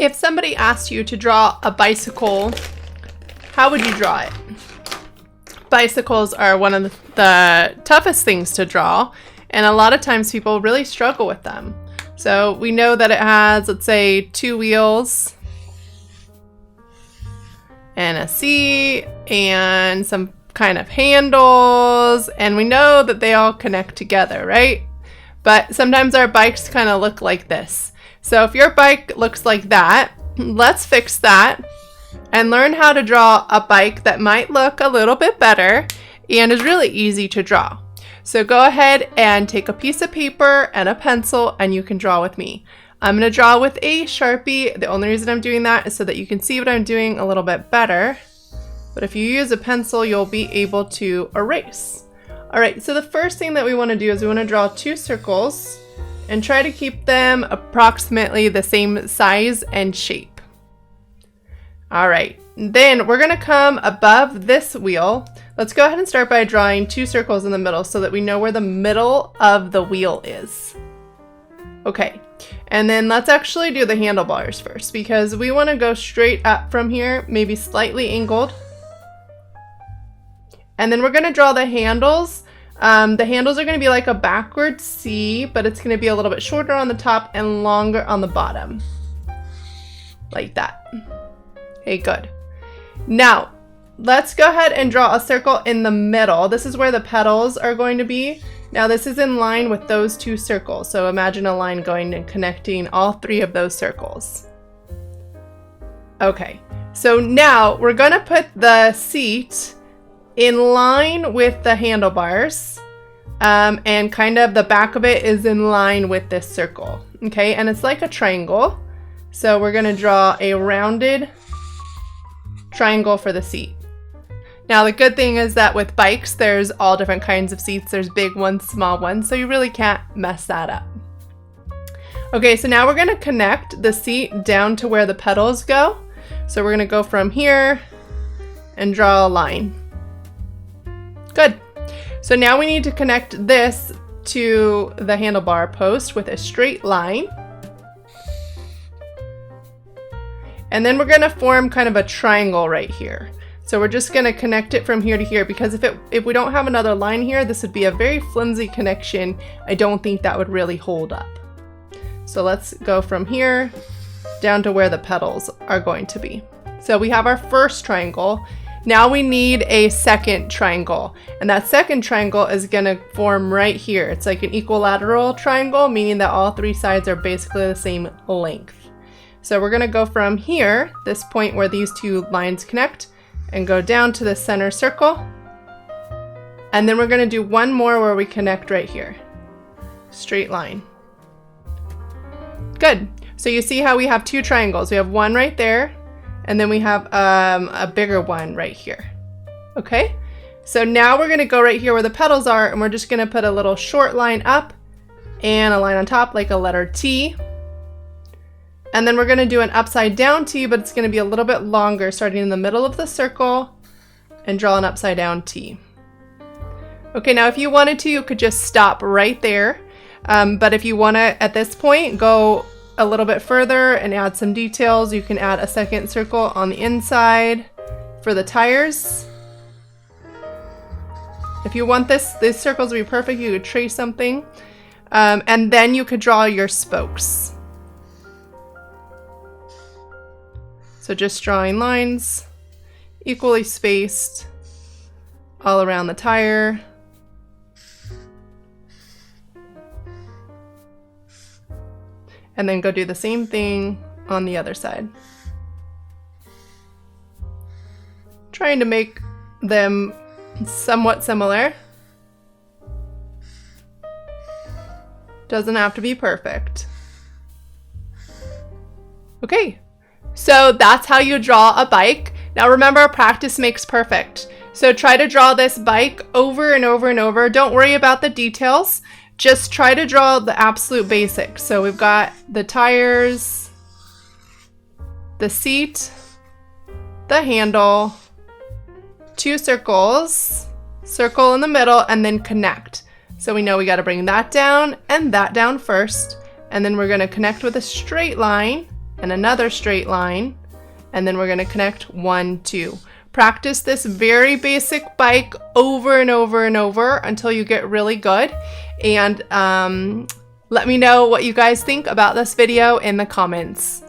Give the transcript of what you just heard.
If somebody asked you to draw a bicycle, how would you draw it? Bicycles are one of the toughest things to draw, and a lot of times people really struggle with them. So we know that it has, let's say, 2 wheels and a seat and some kind of handles, and we know that they all connect together, right? But sometimes our bikes kind of look like this. So if your bike looks like that, let's fix that and learn how to draw a bike that might look a little bit better and is really easy to draw. So go ahead and take a piece of paper and a pencil and you can draw with me. I'm going to draw with a Sharpie. The only reason I'm doing that is so that you can see what I'm doing a little bit better. But if you use a pencil, you'll be able to erase. All right, so the first thing that we want to do is we want to draw 2 circles and try to keep them approximately the same size and shape. All right, then we're going to come above this wheel. Let's go ahead and start by drawing 2 circles in the middle so that we know where the middle of the wheel is. Okay, and then let's actually do the handlebars first because we want to go straight up from here, maybe slightly angled. And then we're going to draw the handles. The handles are going to be like a backward C, but it's going to be a little bit shorter on the top and longer on the bottom. Like that. Okay, good. Now, let's go ahead and draw a circle in the middle. This is where the petals are going to be. Now, this is in line with those 2 circles. So imagine a line going and connecting all 3 of those circles. Okay, so now we're going to put the seat in line with the handlebars, and kind of the back of it is in line with this circle. Okay, and it's like a triangle. So we're going to draw a rounded triangle for the seat. Now the good thing is that with bikes, there's all different kinds of seats. There's big ones, small ones, so you really can't mess that up. Okay, so now we're going to connect the seat down to where the pedals go. So we're going to go from here and draw a line. Good. So now we need to connect this to the handlebar post with a straight line. And then we're going to form kind of a triangle right here. So we're just going to connect it from here to here because if we don't have another line here, this would be a very flimsy connection. I don't think that would really hold up. So let's go from here down to where the pedals are going to be. So we have our first triangle. Now we need a second triangle, and that second triangle is going to form right here. It's like an equilateral triangle, meaning that all 3 sides are basically the same length. So we're going to go from here, this point where these 2 lines connect, and go down to the center circle. And then we're going to do one more where we connect right here. Straight line. Good. So you see how we have 2 triangles. We have one right there, and then we have a bigger one right here. Okay, so now we're going to go right here where the pedals are, and we're just going to put a little short line up and a line on top like a letter T. And then we're going to do an upside down T, but it's going to be a little bit longer, starting in the middle of the circle and draw an upside down T. Okay, now if you wanted to, you could just stop right there. But if you want to, at this point, go a little bit further and add some details, you can add a second circle on the inside for the tires. If you want these circles to be perfect, you could trace something. And then you could draw your spokes. So just drawing lines, equally spaced, all around the tire. And then go do the same thing on the other side. Trying to make them somewhat similar. Doesn't have to be perfect. Okay, so that's how you draw a bike. Now remember, practice makes perfect. So try to draw this bike over and over and over. Don't worry about the details. Just try to draw the absolute basics. So we've got the tires, the seat, the handle, 2 circles, circle in the middle, and then connect. So we know we got to bring that down and that down first, and then we're going to connect with a straight line and another straight line, and then we're going to connect 1, 2. Practice this very basic bike over and over and over until you get really good. And let me know what you guys think about this video in the comments.